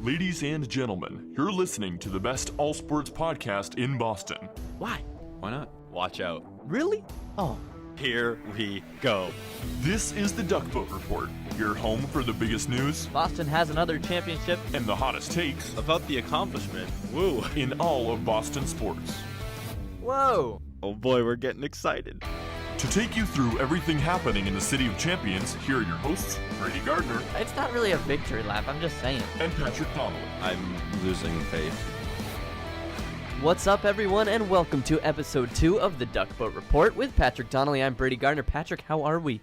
Ladies and gentlemen, you're listening to the best all-sports podcast in Boston. Why? Why not? Watch out. Really? Oh. Here we go. This is the Duck Boat Report, your home for the biggest news Boston has another championship and the hottest takes About the accomplishment. Woo. in all of Boston sports. Whoa. Oh boy, we're getting excited. To take you through everything happening in the City of Champions, here are your hosts, Brady Gardner It's not really a victory lap, I'm just saying. and Patrick Donnelly. I'm losing faith. What's up, everyone, and welcome to episode 2 of the Duck Boat Report with Patrick Donnelly. I'm Brady Gardner. Patrick, how are we?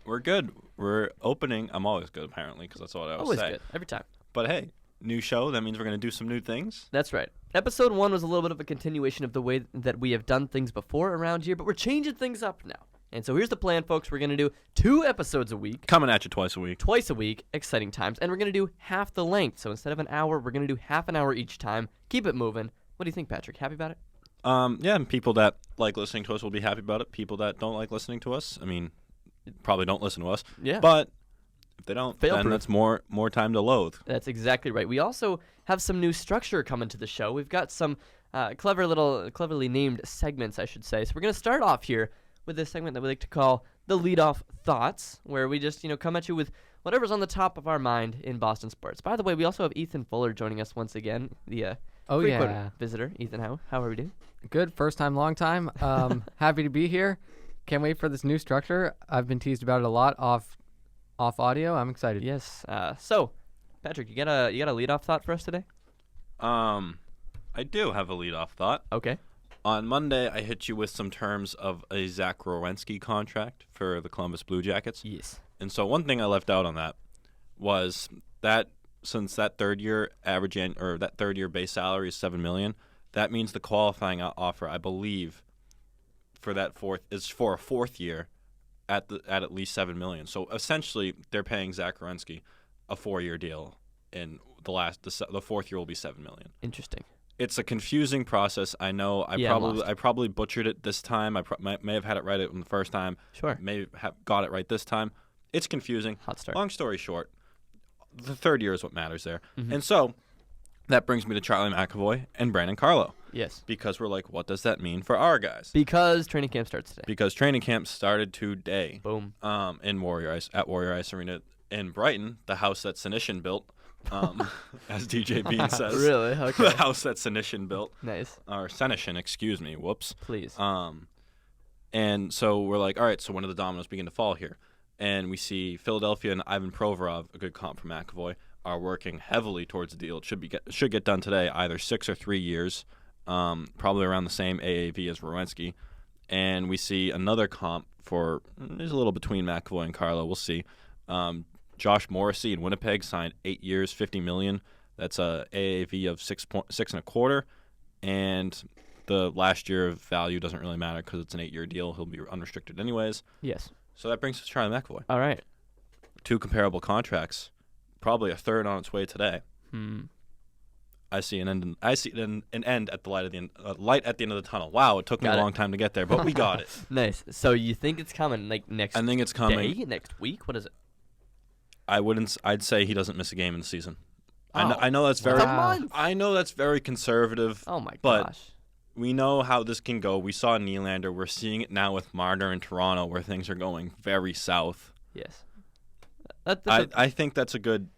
We're good. We're opening. I'm always good, apparently, because that's what I always say. Always good, every time. But hey, new show. That means we're going to do some new things. That's right. Episode 1 was a little bit of a continuation of the way that we have done things before around here, but we're changing things up now. And so here's the plan, folks. We're going to do 2 episodes a week. Coming at you twice a week. Twice a week, exciting times. And we're going to do half the length. So instead of an hour, we're going to do half an hour each time. Keep it moving. What do you think, Patrick? Happy about it? Yeah, and people that like listening to us will be happy about it. People that don't like listening to us, I mean, probably don't listen to us. Yeah. But if they don't, Fail-proof. then that's more time to loathe. That's exactly right. We also have some new structure coming to the show. We've got some cleverly named segments, I should say. So we're going to start off here with this segment that we like to call the Leadoff Thoughts, where we just, come at you with whatever's on the top of our mind in Boston sports. By the way, we also have Ethan Fuller joining us once again, the frequent visitor. Ethan, how are we doing? Good. First time, long time. Happy to be here. Can't wait for this new structure. I've been teased about it a lot off audio. I'm excited. Yes. So, Patrick, you got a leadoff thought for us today? I do have a leadoff thought. Okay. On Monday, I hit you with some terms of a Zach Werenski contract for the Columbus Blue Jackets. Yes. And so one thing I left out on that was that since that third year base salary is $7 million, that means the qualifying offer, I believe, for a fourth year at least $7 million. So essentially, they're paying Zach Werenski a 4-year deal, and the fourth year will be $7 million. Interesting. It's a confusing process. I know. I probably butchered it this time. I may have had it right on the first time. Sure. May have got it right this time. It's confusing. Hot start. Long story short, the third year is what matters there. Mm-hmm. And so that brings me to Charlie McAvoy and Brandon Carlo. Yes. Because we're like, what does that mean for our guys? Because training camp starts today. Because training camp started today. Boom. In Warrior Ice Arena in Brighton, the house that Sinishin built. As DJ Bean says. Really? Okay. The house that Sinishin built. Nice. Or Senishin, excuse me. Whoops. Please. And so we're like, all right, so when do the dominoes begin to fall here? And we see Philadelphia and Ivan Provorov, a good comp for McAvoy, are working heavily towards the deal. It should get done today, either 6 or 3 years, probably around the same AAV as Werenski. And we see another comp for, there's a little between McAvoy and Carlo. We'll see. Josh Morrissey in Winnipeg signed 8 years, $50 million. That's a AAV of 6.25, and the last year of value doesn't really matter because it's an 8-year deal. He'll be unrestricted anyways. Yes. So that brings us to Charlie McAvoy. All right. 2 comparable contracts, probably a third on its way today. I see an end. An end at the light at the end of the tunnel. Wow, it took me a long time to get there, but we got it. Nice. So you think it's coming next? I think it's coming day? Next week? What is it? I'd say he doesn't miss a game in the season. Oh. I know that's very. Wow. I know that's very conservative. Oh my but gosh. we know how this can go. We saw Nylander. We're seeing it now with Marner in Toronto, where things are going very south. Yes. I think that's a good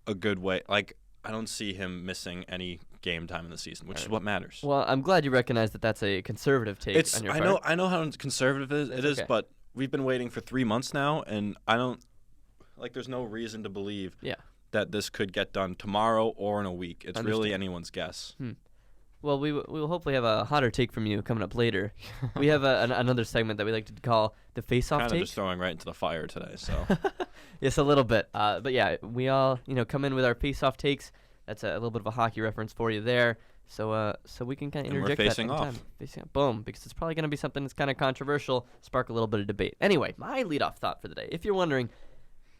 way. Like, I don't see him missing any game time in the season, which is what matters. Well, I'm glad you recognize that that's a conservative take on your part. I know how conservative it is, but we've been waiting for 3 months now, and I don't. Like, there's no reason to believe that this could get done tomorrow or in a week. It's really anyone's guess. Well, we will hopefully have a hotter take from you coming up later. We have another segment that we like to call the face-off take. Kind of just throwing right into the fire today, so. Yes, a little bit. But yeah, we all come in with our face-off takes. That's a little bit of a hockey reference for you there. So we can kind of interject that anytime. Facing off. Boom, because it's probably going to be something that's kind of controversial, spark a little bit of debate. Anyway, my leadoff thought for the day. If you're wondering,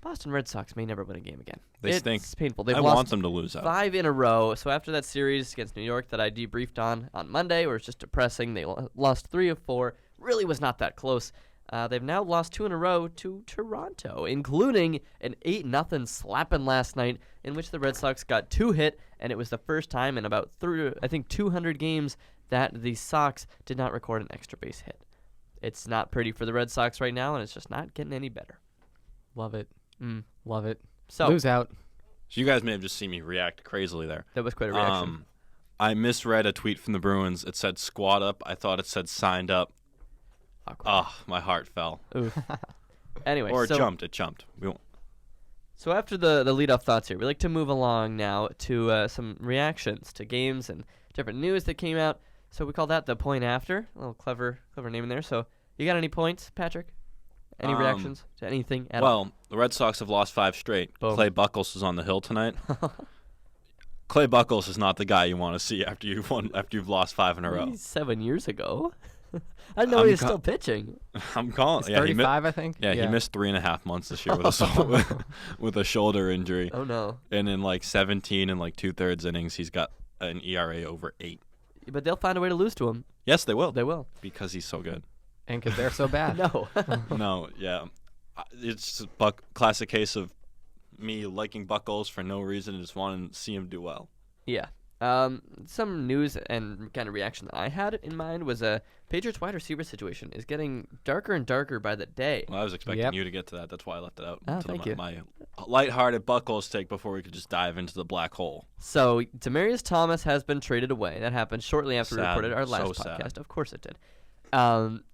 Boston Red Sox may never win a game again. They stink. It's painful. They've I lost want them to lose out. 5 in a row. So after that series against New York that I debriefed on Monday, where it's just depressing, they lost 3 of 4. Really was not that close. They've now lost 2 in a row to Toronto, including an 8-0 slapping last night in which the Red Sox got 2 hit, and it was the first time in about 200 games that the Sox did not record an extra base hit. It's not pretty for the Red Sox right now, and it's just not getting any better. Love it. Love it. So Lose out. So you guys may have just seen me react crazily there. that was quite a reaction. I misread a tweet from the Bruins. It said squad up. I thought it said signed up. Awkward. Oh, my heart fell. Oof. Anyway, Or it so, jumped. It jumped. We won't. So after the leadoff thoughts here, we like to move along now to some reactions to games and different news that came out. So we call that the point after. A little clever name in there. So you got any points, Patrick? Any reactions to anything at all? Well, the Red Sox have lost 5 straight. Boom. Clay Buchholz is on the hill tonight. Clay Buchholz is not the guy you want to see after you've lost 5 in a row. 7 years ago. I didn't know he was still pitching. I'm calling. He's 35, I think. Yeah, he missed 3.5 months this year with a shoulder injury. Oh no! And in like 17 and like 2/3 innings, he's got an ERA over 8. But they'll find a way to lose to him. Yes, they will. They will. Because he's so good. And because they're so bad. No. No, yeah, it's a classic case of me liking Buchholz for no reason and just wanting to see him do well. Yeah. Some news and kind of reaction that I had in mind was a Patriots wide receiver situation is getting darker and darker by the day. Well, I was expecting Yep. you to get to that. That's why I left it out. Oh, to thank you. My lighthearted Buchholz take before we could just dive into the black hole. So Demarius Thomas has been traded away. That happened shortly after we Sad. recorded our last So podcast. sad. Of course it did.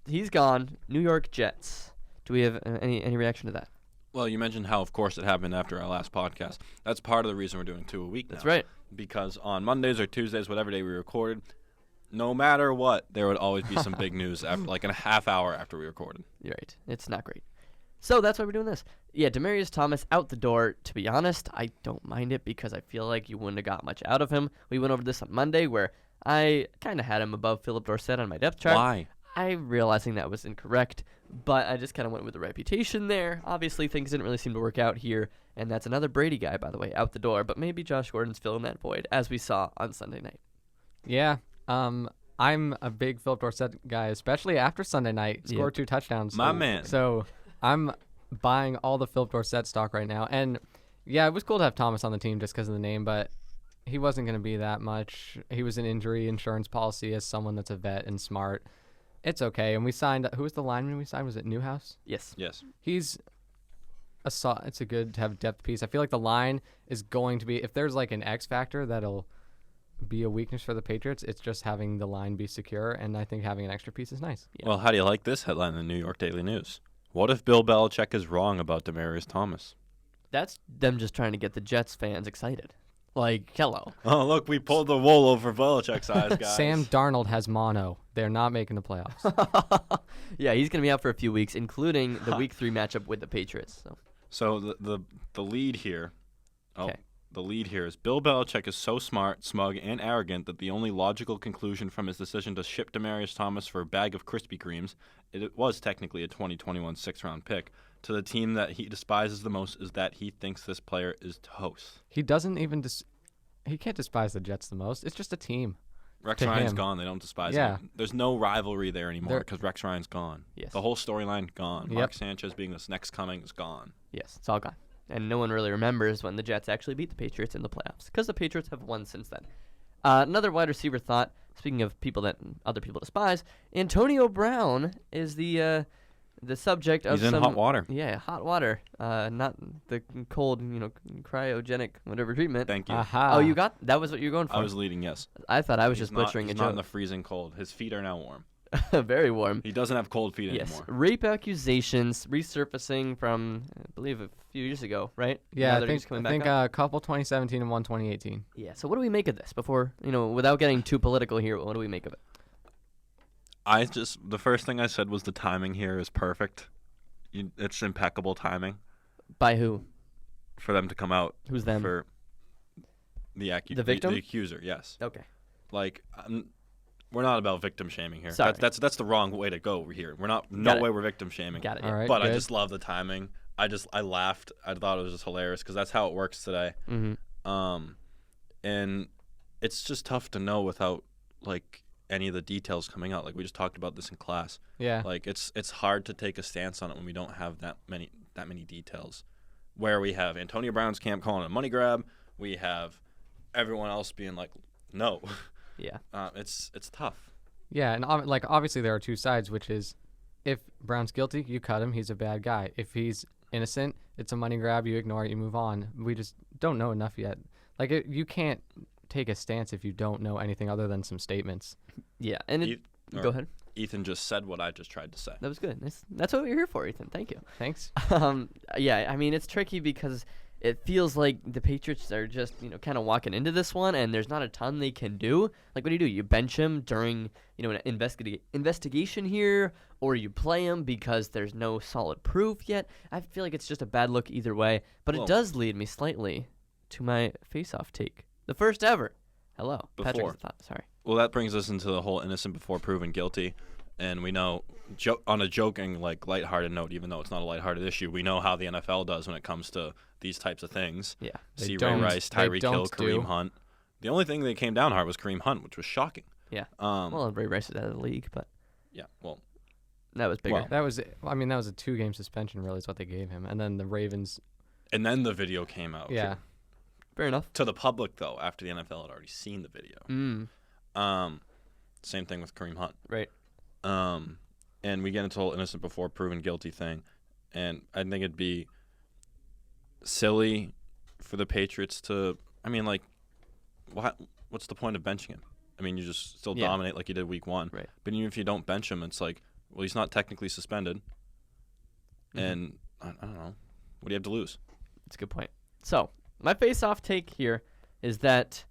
He's gone. New York Jets. Do we have any reaction to that? Well, you mentioned how, of course, it happened after our last podcast. That's part of the reason we're doing 2 a week now. That's right. Because on Mondays or Tuesdays, whatever day we recorded, no matter what, there would always be some big news after, like in a half hour after we recorded. You're right. It's not great. So that's why we're doing this. Yeah, Demarius Thomas out the door. To be honest, I don't mind it because I feel like you wouldn't have got much out of him. We went over this on Monday where I kind of had him above Philip Dorsett on my depth chart. Why? I'm realizing that was incorrect, but I just kind of went with the reputation there. Obviously, things didn't really seem to work out here, and that's another Brady guy, by the way, out the door. But maybe Josh Gordon's filling that void, as we saw on Sunday night. Yeah. I'm a big Philip Dorsett guy, especially after Sunday night. Scored 2 touchdowns. My man. So I'm buying all the Philip Dorsett stock right now. And, yeah, it was cool to have Thomas on the team just because of the name, but he wasn't going to be that much. He was an injury insurance policy as someone that's a vet and smart. It's okay. And we signed – who was the lineman we signed? Was it Newhouse? Yes. Yes. He's it's a good to have depth piece. I feel like the line is going to be – if there's like an X factor that'll be a weakness for the Patriots, it's just having the line be secure, and I think having an extra piece is nice. Yeah. Well, how do you like this headline in the New York Daily News? What if Bill Belichick is wrong about Demarius Thomas? That's them just trying to get the Jets fans excited. Like, hello. Oh, look, we pulled the wool over Belichick's eyes, guys. Sam Darnold has mono. They're not making the playoffs. Yeah, he's going to be out for a few weeks, including the Week 3 matchup with the Patriots. So the lead here, Okay. the lead here is Bill Belichick is so smart, smug, and arrogant that the only logical conclusion from his decision to ship Demarius Thomas for a bag of Krispy Kremes, it was technically a 2021 6th-round pick, to the team that he despises the most is that he thinks this player is toast. He doesn't even he can't despise the Jets the most. It's just a team. Rex To Ryan's him. gone. They don't despise Yeah. him. There's no rivalry there anymore There- because Rex Ryan's gone. Yes. The whole storyline gone. Yep. Mark Sanchez being this next coming is gone. Yes, it's all gone. And no one really remembers when the Jets actually beat the Patriots in the playoffs because the Patriots have won since then. Another wide receiver thought, speaking of people that other people despise, Antonio Brown is the subject of He's in some... hot water. Yeah, hot water. Not the cold, cryogenic whatever treatment. Thank you. Aha. Oh, you got... That was what you were going for? I was leading, yes. I thought I was He's just butchering he's a not in the joke. freezing cold. His feet are now warm. Very warm. He doesn't have cold feet Yes, anymore. rape accusations resurfacing from, I believe, a few years ago, right? Yeah, Now I they're think just coming back up? a couple 2017 and one 2018. Yeah, so what do we make of this before, without getting too political here, what do we make of it? The first thing I said was the timing here is perfect. It's impeccable timing By who? for them to come out. Who's them? For the victim? The accuser, yes. Okay. Like, we're not about victim shaming here. Sorry. That's the wrong way to go here. We're not. Got No it. way we're victim shaming. Got it. All Yeah. right, But I good. just love the timing. I laughed. I thought it was just hilarious because that's how it works today. Mm-hmm. And it's just tough to know without, like, any of the details coming out. Like we just talked about this in class. Yeah. Like it's hard to take a stance on it when we don't have that many details. Where we have Antonio Brown's camp calling it a money grab, we have everyone else being like, no. Yeah. It's tough. Yeah, and obviously there are two sides, which is if Brown's guilty, you cut him, he's a bad guy. If he's innocent, it's a money grab, you ignore it, you move on. We just don't know enough yet. Like you can't take a stance if you don't know anything other than some statements. Yeah, and go ahead. Ethan just said what I just tried to say. That was good. That's what we're here for, Ethan. Thank you. Thanks. Yeah, I mean, it's tricky because it feels like the Patriots are just, kind of walking into this one, and there's not a ton they can do. Like, what do? You bench him during, an investigation here, or you play him because there's no solid proof yet? I feel like it's just a bad look either way, but it does lead me slightly to my face-off take. The first ever. Hello. Before. Sorry. Well, that brings us into the whole innocent before proven guilty. And we know, on a joking, lighthearted note, even though it's not a lighthearted issue, we know how the NFL does when it comes to these types of things. Yeah. See Ray Rice, Tyreek Hill, Kareem Hunt. The only thing that came down hard was Kareem Hunt, which was shocking. Yeah. Well, Ray Rice is out of the league, but yeah, well, that was bigger. Well, that was a 2-game suspension, really, is what they gave him. And then the Ravens. And then the video came out. Yeah. Fair enough. To the public, though, after the NFL had already seen the video. Same thing with Kareem Hunt. Right. And we get into the whole innocent before proven guilty thing. And I think it'd be silly for the Patriots to, what's the point of benching him? I mean, you just still dominate like you did week one. Right. But even if you don't bench him, it's like, well, he's not technically suspended. Mm-hmm. And I don't know. What do you have to lose? That's a good point. So, my face-off take here is that,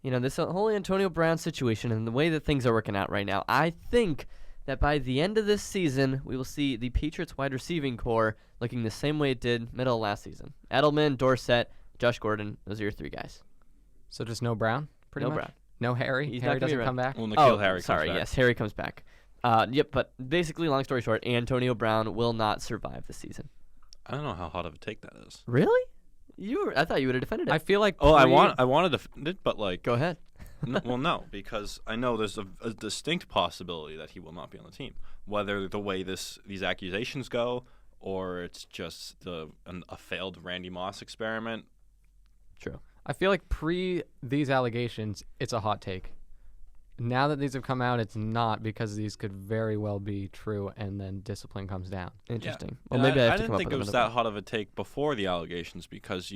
this whole Antonio Brown situation and the way that things are working out right now, I think that by the end of this season, we will see the Patriots wide receiving core looking the same way it did middle of last season. Edelman, Dorsett, Josh Gordon, those are your three guys. So just no Brown, pretty much? No Brown. No Harry? He's Harry not gonna be doesn't come back? Well, N'Keal Harry sorry, comes back. yes, Harry comes back. Yep, but basically, long story short, Antonio Brown will not survive the season. I don't know how hot of a take that is. Really? I thought you would have defended it. I feel like I wanted to defend it, but Go ahead. no, because I know there's a distinct possibility that he will not be on the team. Whether the way these accusations go, or it's just a failed Randy Moss experiment. True. I feel like these allegations, it's a hot take. Now that these have come out, it's not, because these could very well be true, and then discipline comes down. Interesting. Yeah. Well, maybe I have to didn't come think up it with was that hot of a take before the allegations, because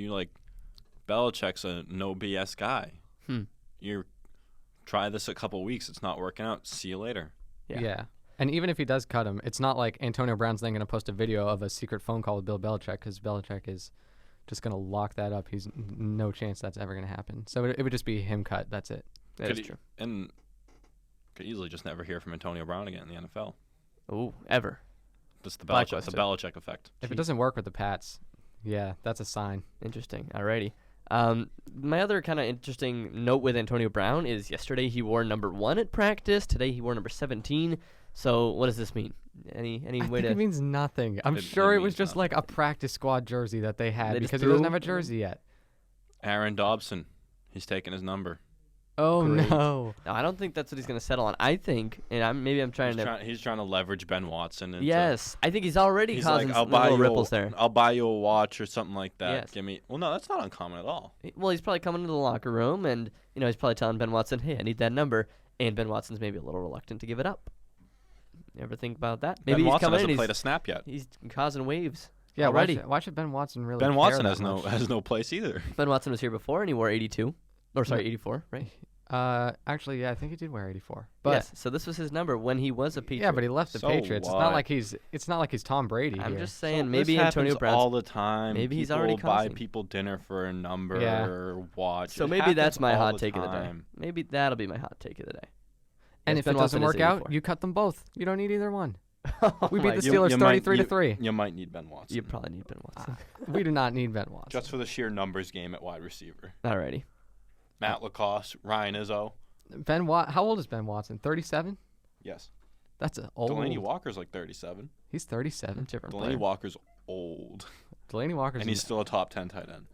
Belichick's a no BS guy. You try this a couple weeks, it's not working out. See you later. Yeah. And even if he does cut him, it's not like Antonio Brown's then going to post a video of a secret phone call with Bill Belichick, because Belichick is just going to lock that up. He's no chance that's ever going to happen. So it would just be him cut. That's it. That is true. And could easily just never hear from Antonio Brown again in the NFL. Ooh, ever. That's the Belichick effect. If it doesn't work with the Pats, yeah, that's a sign. Interesting. Alrighty. My other kind of interesting note with Antonio Brown is yesterday he wore number 1 at practice. Today he wore number 17. So what does this mean? Any way to? It means nothing. I'm sure it was just like a practice squad jersey that they had, because he doesn't have a jersey yet. Aaron Dobson, he's taking his number. Oh Great. no! No, I don't think that's what he's going to settle on. I think, and I'm trying to. He's trying to leverage Ben Watson. Into, Yes, I think he's already causing like, some little ripples there. I'll buy you a watch or something like that. Yes. Give me. Well, no, that's not uncommon at all. Well, he's probably coming into the locker room, and he's probably telling Ben Watson, "Hey, I need that number," and Ben Watson's maybe a little reluctant to give it up. You ever think about that? Maybe Ben he's Watson coming hasn't in. played a snap yet. He's causing waves. Yeah, already. why should Ben Watson really? Ben Watson care has that much? has no place either. Ben Watson was here before, and he wore 82. Or sorry, 84, right? Actually, yeah, I think he did wear 84. But yes, so this was his number when he was a Patriot. yeah, but he left the So Patriots. what? It's not like he's Tom Brady. I'm here. just saying, So maybe this Antonio happens Brown. all the time. Maybe he's People already buy causing. people dinner for a number Yeah. or watch. So It maybe that's happens my all hot the take of the day. time. Maybe that'll be my hot take of the day. And Yes, if Ben it doesn't Watson is work out, 84. you cut them both. You don't need either one. Oh We beat my the You- Steelers you might- 33-3. You might need Ben Watson. You probably need Ben Watson. We do not need Ben Watson. Just for the sheer numbers game at wide receiver. Alrighty. Matt Lacoste, Ryan Izzo. How old is Ben Watson? 37? Yes. That's old. Delaney Walker's like 37. He's 37. Different Delaney player. Walker's old. Delaney Walker's. And he's still a top 10 tight end.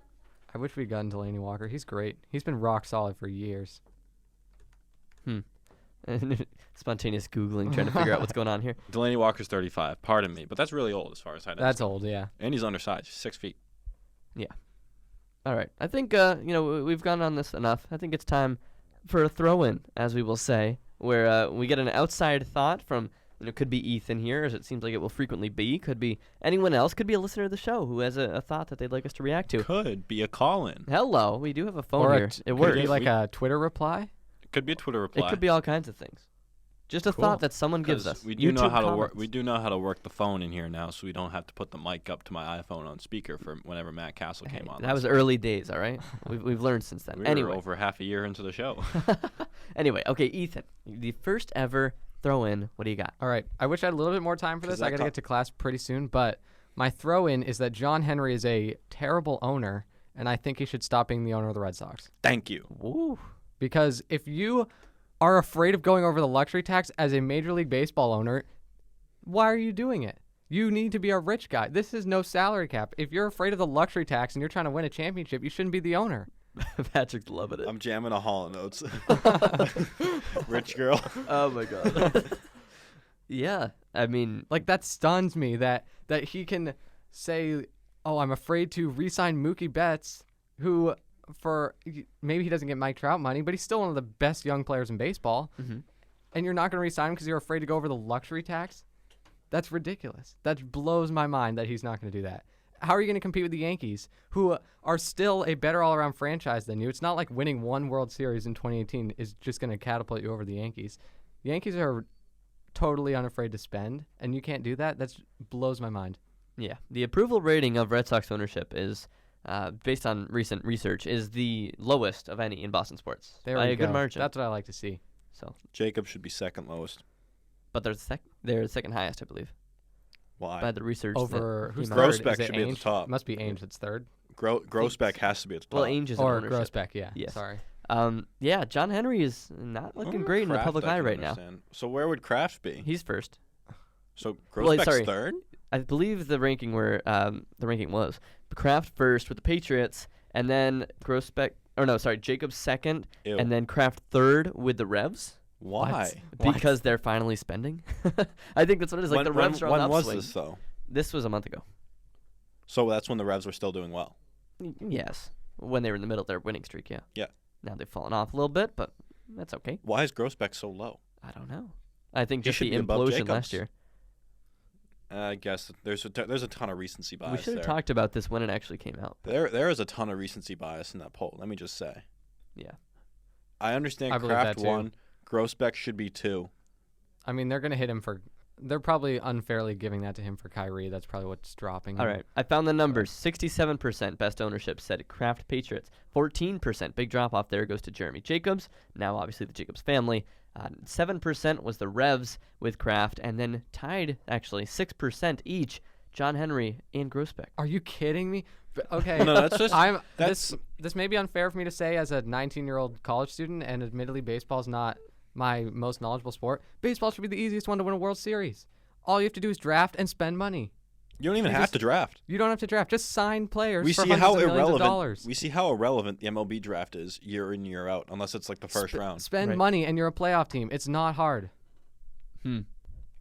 I wish we'd gotten Delaney Walker. He's great. He's been rock solid for years. Spontaneous Googling, trying to figure out what's going on here. Delaney Walker's 35. Pardon me, but that's really old as far as I know. That's old, yeah. And he's undersized. He's 6 feet. All right. I think, we've gone on this enough. I think it's time for a throw-in, as we will say, where we get an outside thought from, could be Ethan here, as it seems like it will frequently be. Could be anyone else. Could be a listener of the show who has a thought that they'd like us to react to. Could be a call-in. Hello. We do have a phone Or here. It works. Could be like a Twitter reply. It could be a Twitter reply. It could be all kinds of things. Just a thought that someone gives us. We do know YouTube how to work. comments. We do know how to work the phone in here now, so we don't have to put the mic up to my iPhone on speaker for whenever Matt Castle Hey, came on. that was early days, all right? We've learned since then. We Anyway. were over half a year into the show. Anyway, okay, Ethan, the first ever throw-in. What do you got? All right. I wish I had a little bit more time for 'Cause this. I that got to get to class pretty soon. But my throw-in is that John Henry is a terrible owner, and I think he should stop being the owner of the Red Sox. Thank you. Woo. Because if you are afraid of going over the luxury tax as a Major League Baseball owner, why are you doing it? You need to be a rich guy. This is no salary cap. If you're afraid of the luxury tax and you're trying to win a championship, you shouldn't be the owner. Patrick's loving it. I'm jamming a Hall of Notes. Rich girl. Oh, my God. Yeah, I mean, Like, that stuns me that he can say, oh, I'm afraid to re-sign Mookie Betts, who maybe he doesn't get Mike Trout money, but he's still one of the best young players in baseball. And you're not going to re-sign him because you're afraid to go over the luxury tax? That's ridiculous. That blows my mind that he's not going to do that. How are you going to compete with the Yankees, who are still a better all-around franchise than you? It's not like winning one World Series in 2018 is just going to catapult you over the Yankees. The Yankees are totally unafraid to spend, and you can't do that? That blows my mind. yeah, the approval rating of Red Sox ownership is, based on recent research, is the lowest of any in Boston sports There by we a go. good margin. That's what I like to see. So, Jacob should be second lowest. but they're second highest, I believe, Why? by the research. Over who's came third? out. Grossbeck Is it should be at the Ainge? top. Must be Ainge that's third. Grossbeck has to be at the top. Well, Ainge is an Or ownership. Grossbeck, yeah. Yes. Sorry. Yeah, John Henry is not looking great in the Kraft, public I eye can right now. understand. So where would Kraft be? He's first. So Well, Grossbeck's sorry. third? I believe the ranking was Kraft first with the Patriots, and then Jacobs second, Ew. and then Kraft third with the Revs. Why? Because they're finally spending. I think that's what it is. Like the Revs are on the when was upswing. this, though? This was a month ago. So that's when the Revs were still doing well. Yes, when they were in the middle of their winning streak. Yeah. Yeah. Now they've fallen off a little bit, but that's okay. Why is Grossbeck so low? I don't know. I think He just should the be above implosion Jacobs. last year. I guess there's a ton of recency bias We should have there. talked about this when it actually came out. There is a ton of recency bias in that poll. Let me just say. Yeah. I understand I believe Kraft that too. 1, Grossbeck should be 2. I mean, they're going to hit him for. They're probably unfairly giving that to him for Kyrie. That's probably what's dropping him. All right. I found the numbers. 67% best ownership said Kraft Patriots. 14%, big drop off there, goes to Jeremy Jacobs. Now, obviously, the Jacobs family. 7% was the Revs with Kraft. And then tied, actually, 6% each, John Henry and Grossbeck. Are you kidding me? Okay. No, that's just This may be unfair for me to say as a 19-year-old college student, and admittedly, baseball's not my most knowledgeable sport. Baseball should be the easiest one to win a World Series. All you have to do is draft and spend money. You don't even have to draft. You don't have to draft. Just sign players We for see hundreds how of millions of irrelevant dollars. we see how irrelevant the MLB draft is year in year out, unless it's like the first round. Spend Right. money, and you're a playoff team. It's not hard.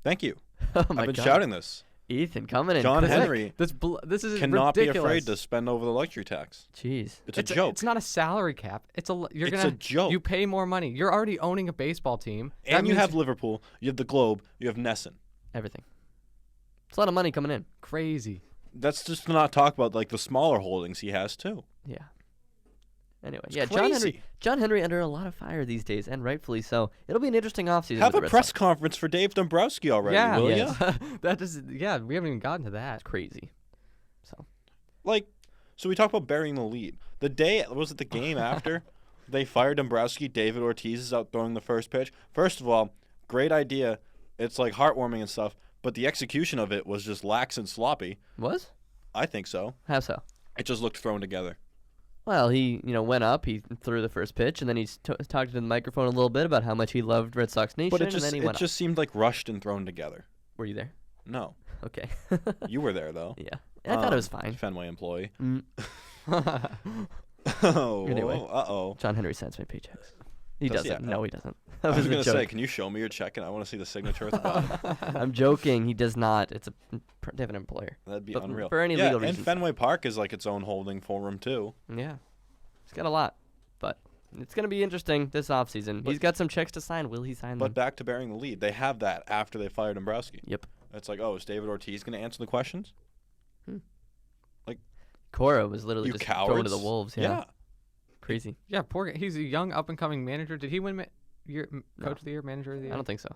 Thank you. Oh, my I've been God. shouting this. Ethan coming in. John quick. Henry This is cannot ridiculous. be afraid to spend over the luxury tax. Jeez. It's a joke. It's not a salary cap. It's a joke. You pay more money. You're already owning a baseball team. That And you means have Liverpool, you have the Globe, you have Nesson. Everything. It's a lot of money coming in. crazy. That's just to not talk about like the smaller holdings he has too. Yeah. Anyway, It's yeah, crazy. John Henry under a lot of fire these days, and rightfully so. It'll be an interesting offseason. Have with a the Red press Sox. conference for Dave Dombrowski already, Yeah, will yes. ya? That is. Yeah, we haven't even gotten to that. It's crazy. So Like, so we talk about burying the lead. The day, was it the game after they fired Dombrowski, David Ortiz is out throwing the first pitch? First of all, great idea. It's like heartwarming and stuff, but the execution of it was just lax and sloppy. was? I think so. How so? It just looked thrown together. Well, he went up, he threw the first pitch, and then he talked to the microphone a little bit about how much he loved Red Sox Nation, But and then he went just seemed like rushed and thrown together. up. Were you there? No. Okay. You were there, though. Yeah. I thought it was fine. Fenway employee. Mm. Oh, Anyway. uh-oh. John Henry sends me paychecks. He Does doesn't. he? No, he doesn't. I That was a going to joke. say, can you show me your check and I want to see the signature at the bottom? I'm joking. He does not. It's a different employer. That'd be But unreal. for any yeah, legal and reasons. Fenway Park is like its own holding forum too. Yeah. He's got a lot. But it's going to be interesting this offseason. He's got some checks to sign. Will he sign But them? back to bearing the lead. They have that after they fired Dombrowski. Yep. It's like, oh, is David Ortiz going to answer the questions? Cora was literally You just cowards. thrown to the wolves. Yeah. Crazy. Yeah, poor guy. He's a young up-and-coming manager. Did he win coach No. of the year, manager of the year? I don't think so.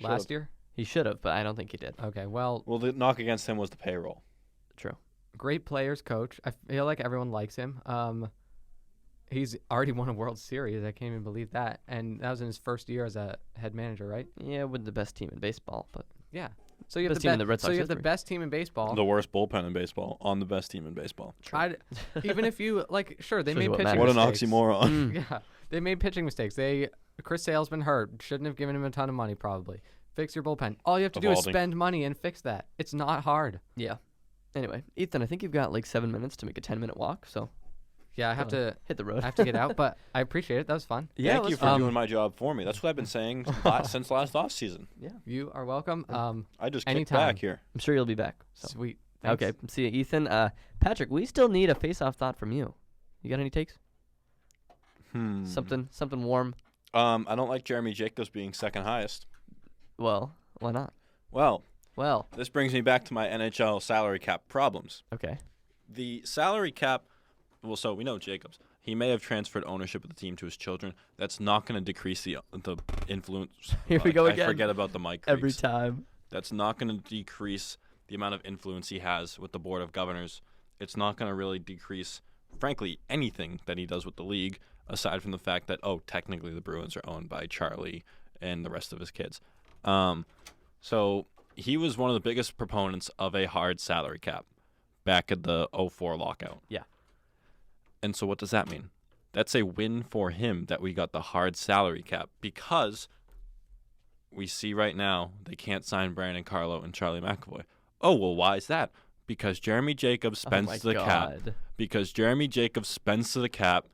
Last year? He should have, but I don't think he did. Okay, well, Well, the knock against him was the payroll. True. great players coach. I feel like everyone likes him. He's already won a World Series. I can't even believe that. And that was in his first year as a head manager, right? Yeah, with the best team in baseball, but Yeah. So you have Best the team in the Red so Sox you have the history. best team in baseball. The worst bullpen in baseball on the best team in baseball. Even if you sure they Shows you made what pitching matters. What an mistakes. oxymoron. Mm. Yeah, they made pitching mistakes. Chris Sale's been hurt. Shouldn't have given him a ton of money. Probably fix your bullpen. All you have to do is Evolving. spend money and fix that. It's not hard. yeah. Anyway, Ethan, I think you've got like 7 minutes to make a 10-minute walk, so Yeah, I have to hit the road. I have to get out, but I appreciate it. That was fun. Yeah, Thank it you was for fun. doing my job for me. That's what I've been saying since last offseason. You are welcome. I just kicked Anytime. back here. I'm sure you'll be back. So. Sweet. Thanks. Okay, see you, Ethan. Patrick, we still need a face-off thought from you. You got any takes? Something warm? I don't like Jeremy Jacobs being second highest. Well, why not? Well, this brings me back to my NHL salary cap problems. Okay. The salary cap, well, so we know Jacobs. He may have transferred ownership of the team to his children. That's not going to decrease the influence. Here we go again. I forget about the mic Every creaks. time. That's not going to decrease the amount of influence he has with the board of governors. It's not going to really decrease, frankly, anything that he does with the league, aside from the fact that, technically the Bruins are owned by Charlie and the rest of his kids. So he was one of the biggest proponents of a hard salary cap back at the 04 lockout. Yeah. And so what does that mean? That's a win for him that we got the hard salary cap, because we see right now they can't sign Brandon Carlo and Charlie McAvoy. Oh, well, why is that? Because Jeremy Jacobs spends oh my to the cap. God. Because Jeremy Jacobs spends to the cap,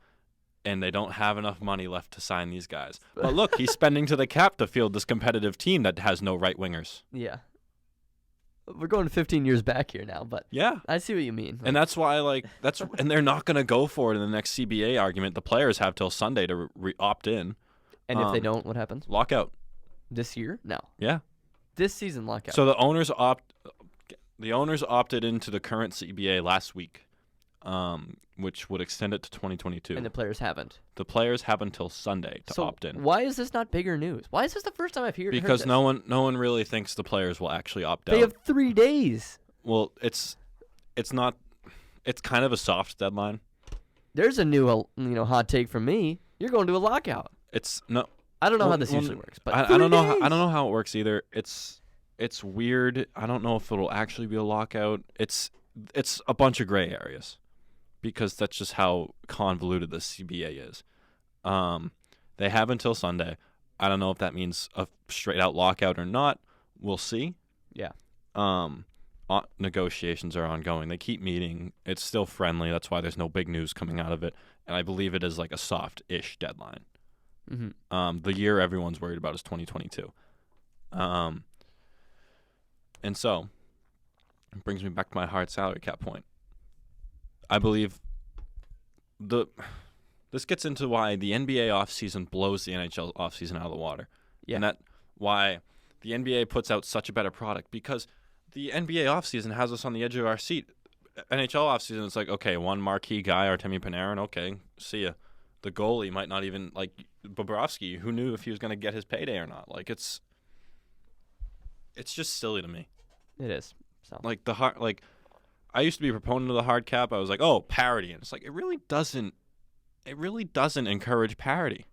and they don't have enough money left to sign these guys. But look, he's spending to the cap to field this competitive team that has no right wingers. Yeah. We're going 15 years back here now, but Yeah. I see what you mean. And that's why, and they're not going to go for it in the next CBA argument. The players have till Sunday to opt in. And if they don't, what happens? Lockout. This year? No. Yeah. This season lockout. So the owners opted into the current CBA last week, which would extend it to 2022. and the players haven't. The players have until Sunday to So opt in. why is this not bigger news? Why is this the first time I've heard Because this? no one really thinks the players will actually opt They out. have 3 days. Well, it's not. It's kind of a soft deadline. There's a new hot take from me. You're going to a lockout. It's no. I don't know how Well, this well, usually works, but I 3 don't know. days? I don't know how it works either. It's weird. I don't know if it'll actually be a lockout. It's a bunch of gray areas, because that's just how convoluted the CBA is. They have until Sunday. I don't know if that means a straight out lockout or not. We'll see. Yeah. Negotiations are ongoing. They keep meeting. It's still friendly. That's why there's no big news coming out of it. And I believe it is like a soft-ish deadline. Mm-hmm. The year everyone's worried about is 2022. And so, it brings me back to my hard salary cap point. I believe this gets into why the NBA offseason blows the NHL offseason out of the water. Yeah. And that why the NBA puts out such a better product, because the NBA offseason has us on the edge of our seat. NHL offseason, it's like, okay, one marquee guy, Artemi Panarin, okay, see ya. The goalie might not even, like, Bobrovsky, who knew if he was going to get his payday or not? Like, it's just silly to me. It is. So. Like, I used to be a proponent of the hard cap. I was like, oh, parity. And it's like, it really doesn't encourage parity,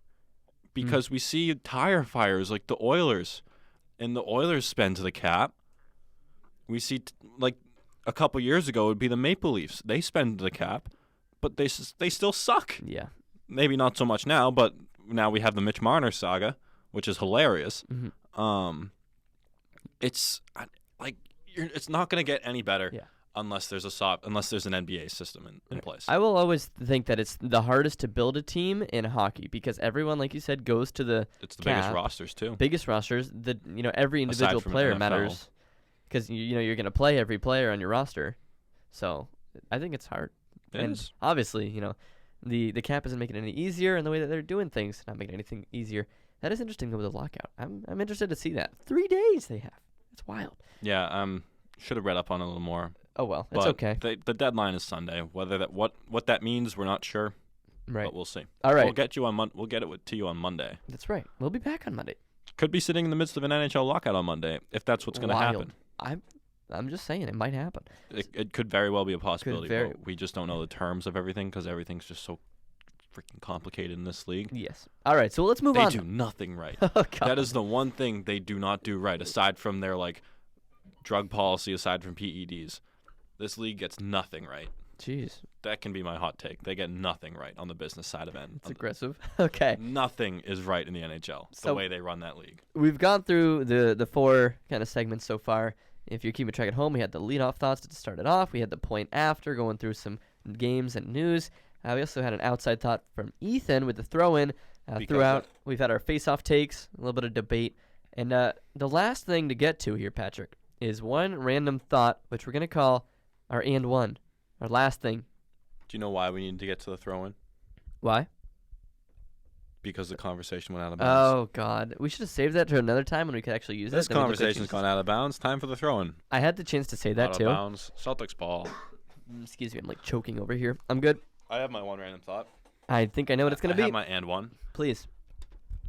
because we see tire fires like the Oilers, and the Oilers spend to the cap. We see, like, a couple years ago, it would be the Maple Leafs. They spend to the cap, but they still suck. Yeah. Maybe not so much now, but now we have the Mitch Marner saga, which is hilarious. Mm-hmm. It's like it's not going to get any better. Yeah. unless there's an NBA system in place. I will always think that it's the hardest to build a team in hockey because everyone, like you said, goes to the It's the biggest rosters too. biggest rosters. Every individual from player NFL. matters because you're going to play every player on your roster. So I think it's hard. It is. Obviously, the cap isn't making it any easier, and the way that they're doing things not making anything easier. That is interesting with the lockout. I'm interested to see that. 3 days they have. It's wild. Yeah, should have read up on it a little more. Oh well, it's But okay. The deadline is Sunday. Whether that what that means, we're not sure. Right. But we'll see. All right. We'll get it to you on Monday. That's right. We'll be back on Monday. Could be sitting in the midst of an NHL lockout on Monday if that's what's going to happen. I'm just saying it might happen. It could very well be a possibility. very- But we just don't know the terms of everything because everything's just so freaking complicated in this league. Yes. All right. So let's move They on. do nothing right. Oh, God. That is the one thing they do not do right, aside from their drug policy, aside from PEDs. This league gets nothing right. Jeez. That can be my hot take. They get nothing right on the business side of it. It's aggressive. Okay. Nothing is right in the NHL, the So- way they run that league. We've gone through the 4 kind of segments so far. If you're keeping track at home, we had the leadoff thoughts to start it off. We had the point after, going through some games and news. We also had an outside thought from Ethan with the throw-in. Throughout, we've had our face-off takes, a little bit of debate. And the last thing to get to here, Patrick, is one random thought, which we're going to call our and one. Our last thing. Do you know why we need to get to the throw-in? Why? Because the conversation went out of bounds. Oh, God. We should have saved that to another time when we could actually use This it. Then we look at conversation's Jesus. gone out of bounds. Time for the throw-in. I had the chance to say that, Out too. of bounds. Celtics ball. Excuse me. I'm, choking over here. I'm good. I have my one random thought. I think I know what it's going to I be. have my and one. Please.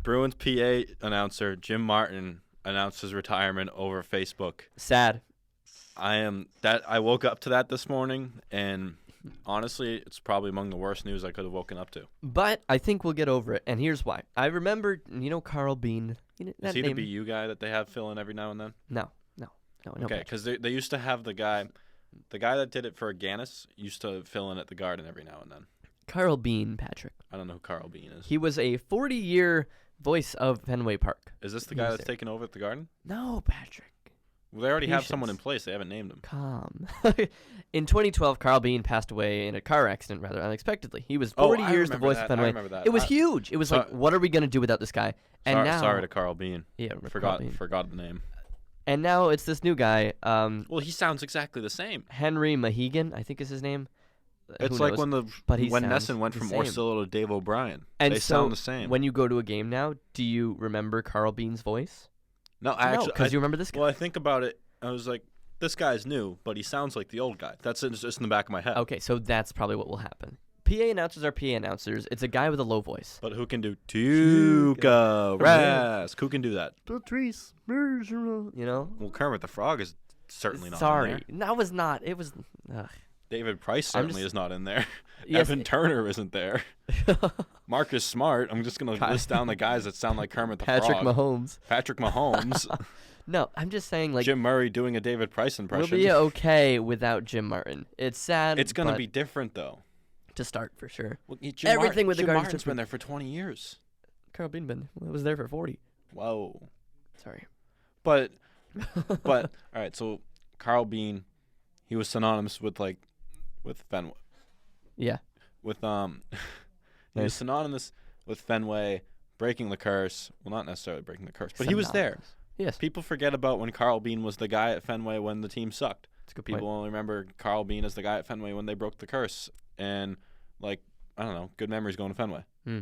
Bruins PA announcer Jim Martin announced his retirement over Facebook. Sad. I woke up to that this morning, and honestly, it's probably among the worst news I could have woken up to. But I think we'll get over it, and here's why. I remember, Carl Bean. Is he the BU guy that they have fill in every now and then? No. Okay, because they used to have the guy that did it for Gannis used to fill in at the Garden every now and then. Carl Bean, Patrick. I don't know who Carl Bean is. He was a 40-year voice of Fenway Park. Is this the He guy was that's there. taking over at the Garden? No, Patrick. Well, they already have someone in Patience. place. They haven't named him. Calm. In 2012, Carl Bean passed away in a car accident rather unexpectedly. He was 40 years the voice of I Fenway. remember that. It was huge. It was like, what are we going to do without this guy? And now, Sorry to Carl Bean. Yeah, Carl Forgot Bean. the name. And now it's this new guy, Well, he sounds exactly the same. Henry Mahegan, I think is his name. It's Who like knows? when But he when sounds Nesson went the from same. Orsillo to Dave O'Brien. And They so sound the same. when you go to a game now, do you remember Carl Bean's voice? No, actually, because you remember this guy. Well, I think about it. I was like, this guy's new, but he sounds like the old guy. That's just in the back of my head. Okay, so that's probably what will happen. PA announcers are PA announcers. It's a guy with a low voice. But who can do Tuukka Rask? Who can do that? Patrice Bergeron. Well, Kermit the Frog is certainly not in Sorry, there. that was not. It was. Ugh. David Price certainly is not in there. Yes. Evan Turner isn't there. Marcus Smart. I'm just going to list down the guys that sound like Kermit the Patrick Frog. Mahomes. Patrick Mahomes. No, I'm just saying, like, Jim Murray doing a David Price impression. we'll be okay without Jim Martin. It's sad. It's going to but be different, though. to start for sure. Well, Everything with the Jim Guardians Martin's took- been there for 20 years. Carl Bean was there for 40. Whoa. Sorry. But all right, so Carl Bean, he was synonymous with Fenway. Yeah. With he was Nice. synonymous with Fenway breaking the curse. Well, not necessarily breaking the curse, but he was there. Synonymous. Yes. People forget about when Carl Bean was the guy at Fenway when the team sucked. That's a good point. People only remember Carl Bean as the guy at Fenway when they broke the curse. And I don't know, good memories going to Fenway. Hmm.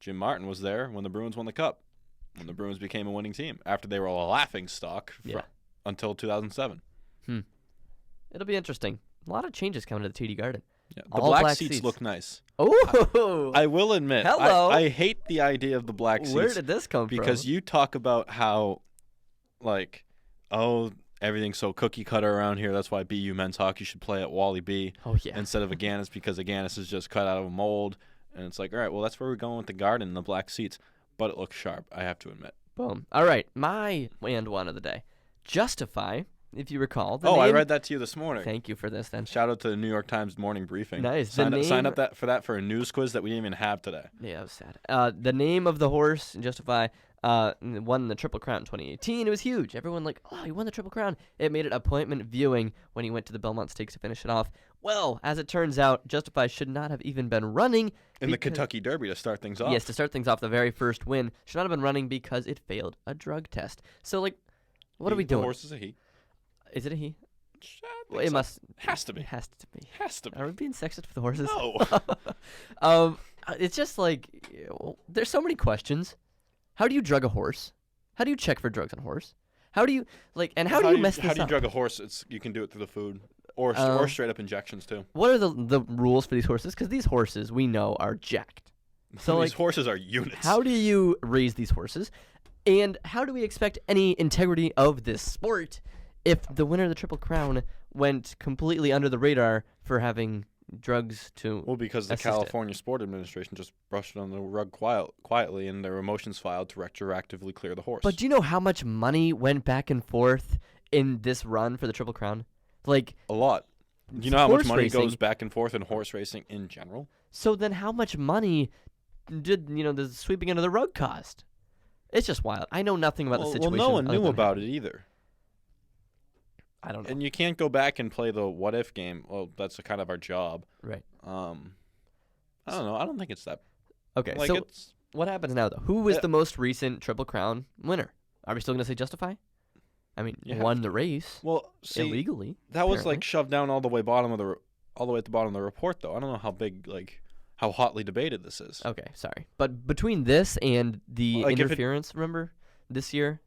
Jim Martin was there when the Bruins won the Cup, when the Bruins became a winning team, after they were a laughing stock Yeah. until 2007. It'll be interesting. A lot of changes coming to the TD Garden. Yeah. The All black black seats seats. look nice. Oh, I will admit, Hello. I hate the idea of the black seats. where did this come Because from? you talk about how, everything's so cookie cutter around here. That's why BU men's hockey should play at Wally B Oh yeah. instead of Aganis, because Aganis is just cut out of a mold. And it's like, all right, well, that's where we're going with the Garden and the black seats. But it looks sharp, I have to admit. Boom. All right, my and one of the day. Justify, if you recall. The I name- read that to you this morning. Thank you for this then. Shout out to the New York Times morning briefing. Nice. Sign The up name- for a news quiz that we didn't even have today. Yeah, that was sad. The name of the horse, Justify, won the Triple Crown in 2018. It was huge. Everyone like, oh, he won the Triple Crown. It made it appointment viewing when he went to the Belmont Stakes to finish it off. Well, as it turns out, Justify should not have even been running. In the Kentucky Derby to start things off. Yes, to start things off, the very first win should not have been running because it failed a drug test. So, like, what are we doing? The horse is a he. Is it a he? Well, It must. Has to be. It has to be. Has to be. Are we being sexist with the horses? No. It's just like, there's so many questions. How do you drug a horse? How do you check for drugs on a horse? How do you, like, and how do you mess this up? How do you drug a horse? You can do it through the food. Or straight up injections, too. What are the rules for these horses? Because these horses, we know, are jacked. So these like, horses are units. how do you raise these horses? And how do we expect any integrity of this sport if the winner of the Triple Crown went completely under the radar for having drugs to Well, because the assist it? California Sport Administration just brushed it on the rug quietly, and their motions filed to retroactively clear the horse. But do you know how much money went back and forth in this run for the Triple Crown? Like, a lot. Do you know how much horse money racing- goes back and forth in horse racing in general? so then how much money did, the sweeping under the rug cost? It's just wild. I know nothing about the situation. Well, no one other knew than about him. it either. I don't know. And you can't go back and play the what if game. Well, that's kind of our job. Right. I don't know. I don't think it's that. Okay, Like, so it's what happens now, though? Who was Yeah. the most recent Triple Crown winner? Are we still going to say Justify? I mean, You have won the race well. See, illegally. that was apparently. like shoved down all the way at the bottom of the report, though. I don't know how big, like, how hotly debated this is. Okay, sorry. But between this and the Like, if it- interference, remember? This year,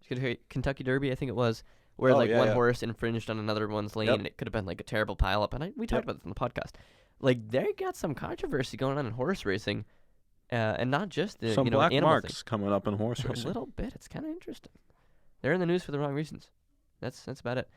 Kentucky Derby, I think it was, where Oh, like yeah, one yeah. horse infringed on another one's lane, Yep. and it could have been like a terrible pileup. And we talked Yep. about this on the podcast. Like, they got some controversy going on in horse racing, and not just the Some black animal marks coming up in horse thing. A racing. little bit. It's kind of interesting. They're in the news for the wrong reasons. That's about it.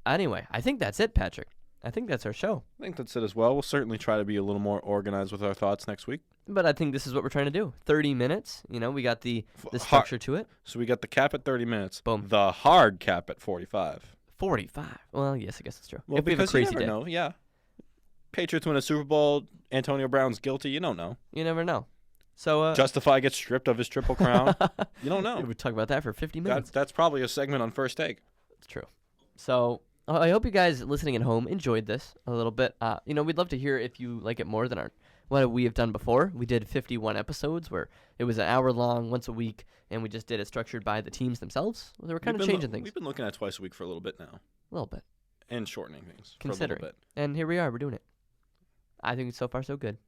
Anyway, I think that's it, Patrick. I think that's our show. I think that's it as well. We'll certainly try to be a little more organized with our thoughts next week. But I think this is what we're trying to do. 30 minutes. We got the Hard- structure to it. So we got the cap at 30 minutes. Boom. The hard cap at 45. 45. Well, yes, I guess that's true. Well, if we have a because crazy you never day. know. Yeah. Patriots win a Super Bowl. Antonio Brown's guilty. You don't know. You never know. So, Justify gets stripped of his Triple Crown. You don't know. we talk about that for 50 minutes. That's probably a segment on First Take. It's true. So I hope you guys listening at home enjoyed this a little bit. We'd love to hear if you like it more than what we have done before. We did 51 episodes where it was an hour long once a week, and we just did it structured by the teams themselves. They were kind of changing things We've been looking at twice a week for a little bit now, a little bit, and shortening things considering. for a little bit. And here we are. We're doing it. I think so far so good.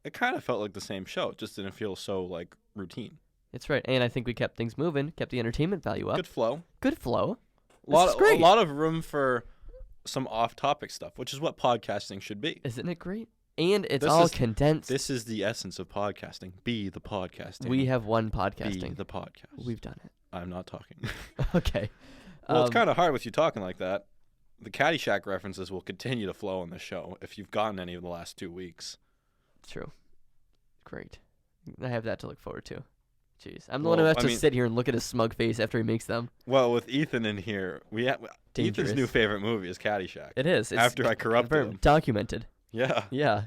It kind of felt like the same show. It just didn't feel so like routine. It's right, and I think we kept things moving, kept the entertainment value up. Good flow. Good flow. A lot Great. of room for some off-topic stuff, which is what podcasting should be. Isn't it great? And it's This all is- condensed. This is the essence of podcasting. Be the podcasting. We have one Be podcasting. the podcast. We've done it. I'm not talking. Okay. Well, it's kind of hard with you talking like that. The Caddyshack references will continue to flow on the show if you've gotten any of the last 2 weeks. True. Great. I have that to look forward to. Jeez. I'm the one who has to sit here and look at his smug face after he makes them. Well, with Ethan in here, Dangerous. Ethan's new favorite movie is Caddyshack. It is. It's After I corrupted very him. documented. Yeah. Yeah.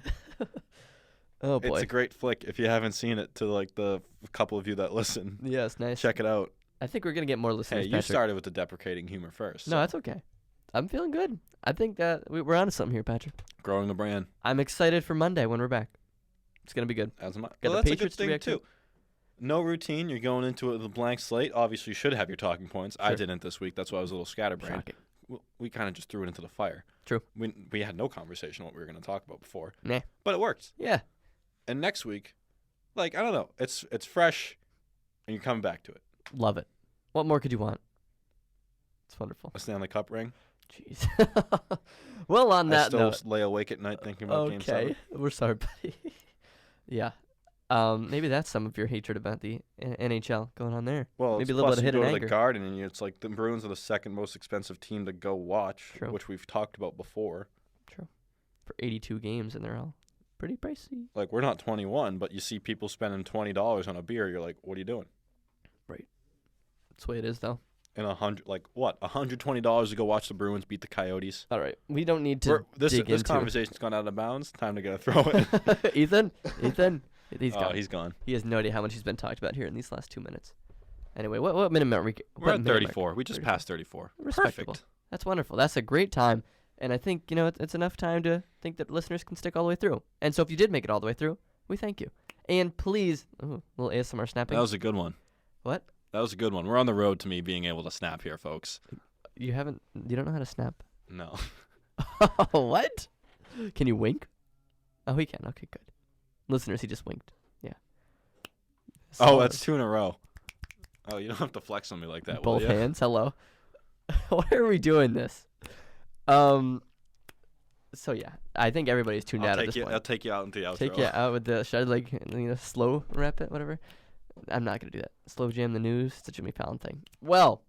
Oh, boy. It's a great flick. If you haven't seen it, to like the couple of you that listen, Yes, nice. check it out. I think we're going to get more listeners, Hey, you Patrick. started with the deprecating humor first. No, that's okay. I'm feeling good. I think that we're onto something here, Patrick. Growing the brand. I'm excited for Monday when we're back. It's going to be good. As am I. the Well, that's Patriots a to good react thing, to. too. No routine. You're going into it with a blank slate. Obviously, you should have your talking points. I Sure. didn't this week. That's why I was a little scatterbrained. Shocking. We kind of just threw it into the fire. True. We had no conversation on what we were going to talk about before. Nah. But it worked. Yeah. And next week, like, I don't know. It's fresh, and you're coming back to it. Love it. What more could you want? It's wonderful. A Stanley Cup ring. Jeez. Well, on I that still note. lay awake at night thinking about Game 7. Okay. We're sorry, buddy. Yeah. Maybe that's some of your hatred about the NHL going on there. Well, Maybe it's a little plus bit of you hidden go to anger. the Garden, and it's like the Bruins are the second most expensive team to go watch, True. which we've talked about before. True. For 82 games, and they're all pretty pricey. Like, we're not 21, but you see people spending $20 on a beer. You're like, what are you doing? That's the way it is, though. And $120 to go watch the Bruins beat the Coyotes. All right. We don't need to This dig into conversation's gone out of bounds. Time to get a throw in. Ethan? He's Oh, gone. he's gone. He has no idea how much he's been talked about here in these last 2 minutes. Anyway, what minute mark? We're at 34. We just passed 34. Respectable. Perfect. That's wonderful. That's a great time. And I think, it's enough time to think that listeners can stick all the way through. And so if you did make it all the way through, we thank you. And please, a little ASMR snapping. That was a good one. What? That was a good one. We're on the road to me being able to snap here, folks. You don't know how to snap? No. What? Can you wink? Oh, he can. Okay, good. Listeners, he just winked. Yeah. Oh, that's 2 in a row. Oh, you don't have to flex on me like that, Both will ya? hands. Hello. Why are we doing this? So yeah, I think everybody's tuned out at this point. I'll take you out into the outro. Take you out with the should I slow rap it, whatever. I'm not gonna do that. Slow jam the news. It's a Jimmy Fallon thing. Well,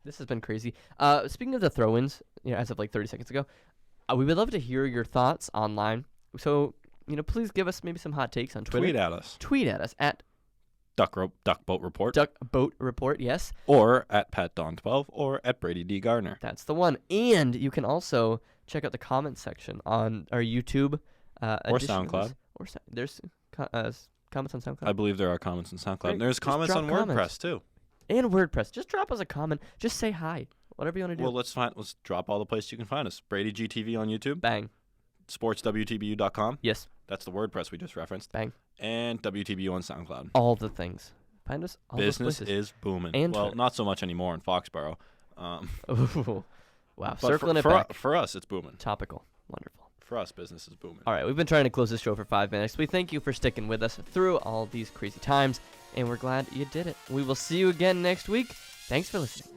this has been crazy. Speaking of the throw-ins, as of like 30 seconds ago, we would love to hear your thoughts online. So please give us maybe some hot takes on Twitter. Tweet at us at Duck Boat Report. Duck Boat Report, yes. Or at PatDon12 or at Brady D. Gardner. That's the one. And you can also check out the comments section on our YouTube. Or SoundCloud. There's comments on SoundCloud. I believe there are comments on SoundCloud. Great. And there's Just comments drop on comments. WordPress, too. And WordPress. Just drop us a comment. Just say hi. Whatever you want to do. Well, let's drop all the places you can find us. Brady GTV on YouTube. Bang. SportsWTBU.com. Yes. That's the WordPress we just referenced. Bang. And WTBU on SoundCloud. All the things. Find us all Business those places. is booming. And well, Twitter. not so much anymore in Foxborough. Ooh. Wow. But Circling it back. For us, it's booming. Topical. Wonderful. For us, business is booming. All right. We've been trying to close this show for 5 minutes. We thank you for sticking with us through all these crazy times, and we're glad you did it. We will see you again next week. Thanks for listening.